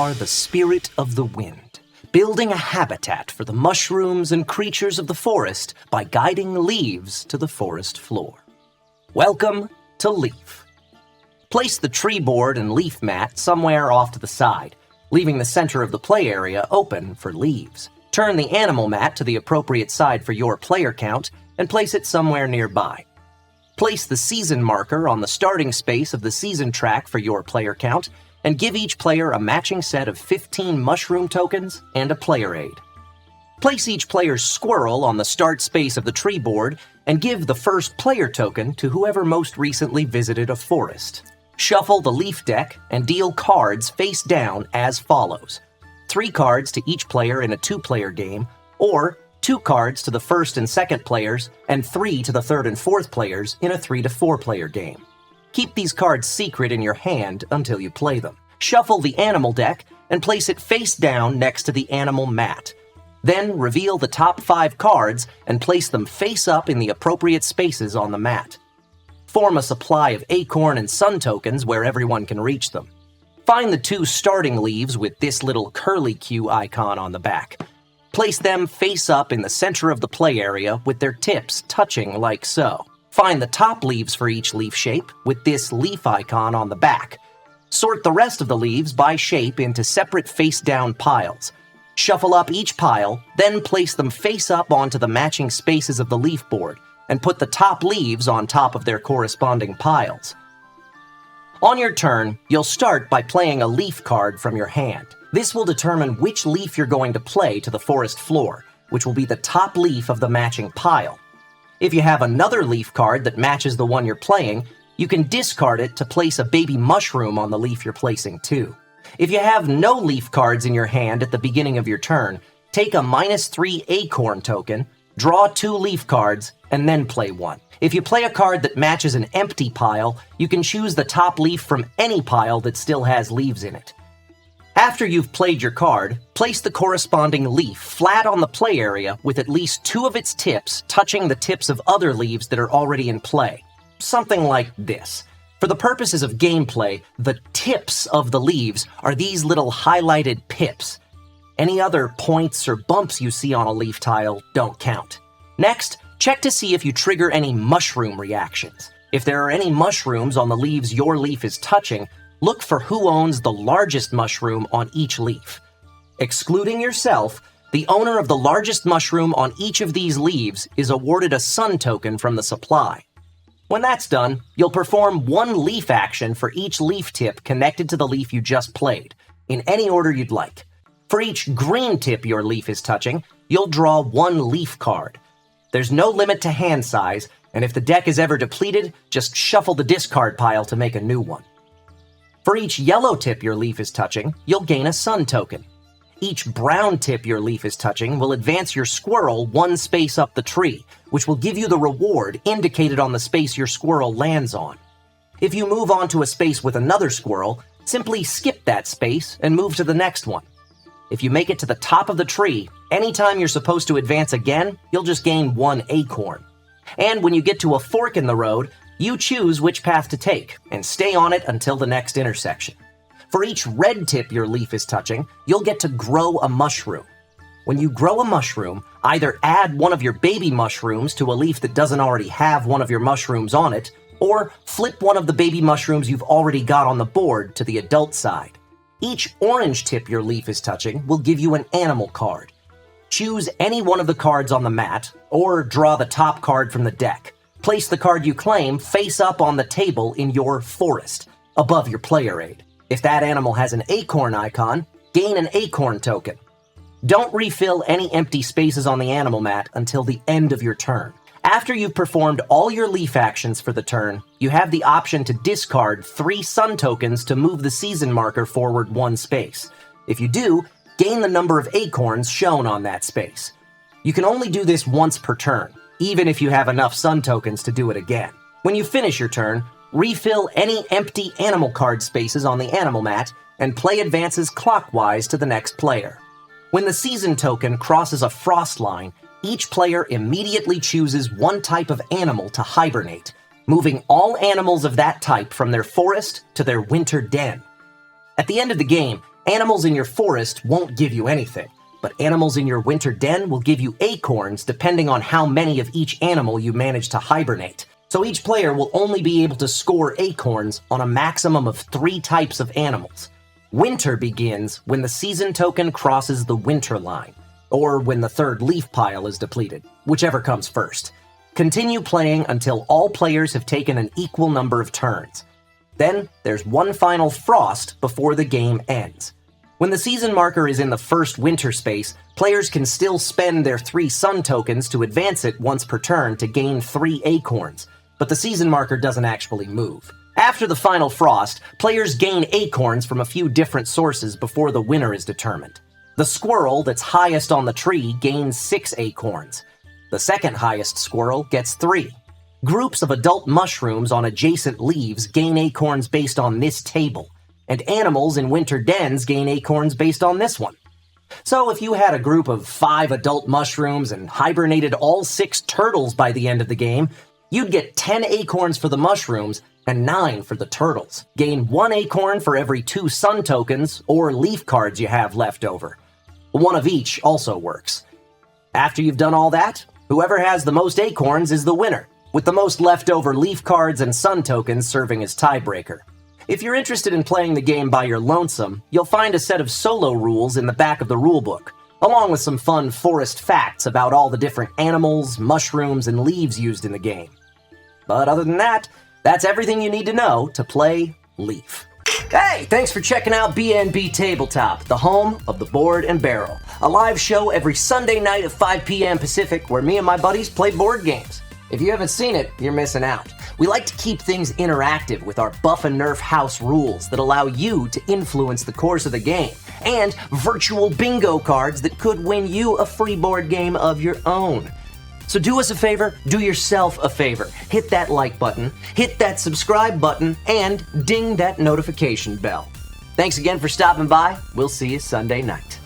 are the spirit of the wind, building a habitat for the mushrooms and creatures of the forest by guiding leaves to the forest floor. Welcome to Leaf. Place the tree board and leaf mat somewhere off to the side, leaving the center of the play area open for leaves. Turn the animal mat to the appropriate side for your player count and place it somewhere nearby. Place the season marker on the starting space of the season track for your player count and give each player a matching set of 15 mushroom tokens and a player aid. Place each player's squirrel on the start space of the tree board and give the first player token to whoever most recently visited a forest. Shuffle the leaf deck and deal cards face down as follows: 3 cards to each player in a 2-player game, or 2 cards to the first and second players and 3 to the third and fourth players in a 3 to 4-player game. Keep these cards secret in your hand until you play them. Shuffle the animal deck and place it face down next to the animal mat. Then reveal the top 5 cards and place them face up in the appropriate spaces on the mat. Form a supply of acorn and sun tokens where everyone can reach them. Find the 2 starting leaves with this little curly Q icon on the back. Place them face up in the center of the play area with their tips touching like so. Find the top leaves for each leaf shape with this leaf icon on the back. Sort the rest of the leaves by shape into separate face-down piles. Shuffle up each pile, then place them face up onto the matching spaces of the leaf board, and put the top leaves on top of their corresponding piles. On your turn, you'll start by playing a leaf card from your hand. This will determine which leaf you're going to play to the forest floor, which will be the top leaf of the matching pile. If you have another leaf card that matches the one you're playing, you can discard it to place a baby mushroom on the leaf you're placing too. If you have no leaf cards in your hand at the beginning of your turn, take a -3 acorn token, draw 2 leaf cards, and then play one. If you play a card that matches an empty pile, you can choose the top leaf from any pile that still has leaves in it. After you've played your card, place the corresponding leaf flat on the play area with at least 2 of its tips touching the tips of other leaves that are already in play. Something like this. For the purposes of gameplay, the tips of the leaves are these little highlighted pips. Any other points or bumps you see on a leaf tile don't count. Next, check to see if you trigger any mushroom reactions. If there are any mushrooms on the leaves your leaf is touching, look for who owns the largest mushroom on each leaf. Excluding yourself, the owner of the largest mushroom on each of these leaves is awarded a sun token from the supply. When that's done, you'll perform 1 leaf action for each leaf tip connected to the leaf you just played, in any order you'd like. For each green tip your leaf is touching, you'll draw 1 leaf card. There's no limit to hand size, and if the deck is ever depleted, just shuffle the discard pile to make a new one. For each yellow tip your leaf is touching, you'll gain a sun token. Each brown tip your leaf is touching will advance your squirrel 1 space up the tree, which will give you the reward indicated on the space your squirrel lands on. If you move on to a space with another squirrel, simply skip that space and move to the next one. If you make it to the top of the tree, anytime you're supposed to advance again, you'll just gain 1 acorn. And when you get to a fork in the road, you choose which path to take, and stay on it until the next intersection. For each red tip your leaf is touching, you'll get to grow a mushroom. When you grow a mushroom, either add one of your baby mushrooms to a leaf that doesn't already have one of your mushrooms on it, or flip one of the baby mushrooms you've already got on the board to the adult side. Each orange tip your leaf is touching will give you an animal card. Choose any one of the cards on the mat, or draw the top card from the deck. Place the card you claim face up on the table in your forest, above your player aid. If that animal has an acorn icon, gain an acorn token. Don't refill any empty spaces on the animal mat until the end of your turn. After you've performed all your leaf actions for the turn, you have the option to discard 3 sun tokens to move the season marker forward 1 space. If you do, gain the number of acorns shown on that space. You can only do this once per turn, even if you have enough sun tokens to do it again. When you finish your turn, refill any empty animal card spaces on the animal mat, and play advances clockwise to the next player. When the season token crosses a frost line, each player immediately chooses 1 type of animal to hibernate, moving all animals of that type from their forest to their winter den. At the end of the game, Animals in your forest won't give you anything, but animals in your winter den will give you acorns depending on how many of each animal you manage to hibernate. So each player will only be able to score acorns on a maximum of 3 types of animals. Winter begins when the season token crosses the winter line, or when the 3rd leaf pile is depleted, whichever comes first. Continue playing until all players have taken an equal number of turns. Then there's one final frost before the game ends. When the season marker is in the first winter space, players can still spend their 3 sun tokens to advance it once per turn to gain 3 acorns, but the season marker doesn't actually move. After the final frost, players gain acorns from a few different sources before the winner is determined. The squirrel that's highest on the tree gains 6 acorns. The second highest squirrel gets 3. Groups of adult mushrooms on adjacent leaves gain acorns based on this table, and animals in winter dens gain acorns based on this one. So if you had a group of 5 adult mushrooms and hibernated all 6 turtles by the end of the game, you'd get 10 acorns for the mushrooms and 9 for the turtles. Gain 1 acorn for every 2 sun tokens or leaf cards you have left over. One of each also works. After you've done all that, whoever has the most acorns is the winner, with the most leftover leaf cards and sun tokens serving as tiebreaker. If you're interested in playing the game by your lonesome, you'll find a set of solo rules in the back of the rulebook, along with some fun forest facts about all the different animals, mushrooms, and leaves used in the game. But other than that, that's everything you need to know to play Leaf. Hey, thanks for checking out BNB Tabletop, the home of the Board and Barrel, a live show every Sunday night at 5 p.m. Pacific where me and my buddies play board games. If you haven't seen it, you're missing out. We like to keep things interactive with our Buff and Nerf house rules that allow you to influence the course of the game, and virtual bingo cards that could win you a free board game of your own. So do us a favor, do yourself a favor. Hit that like button, hit that subscribe button, and ding that notification bell. Thanks again for stopping by. We'll see you Sunday night.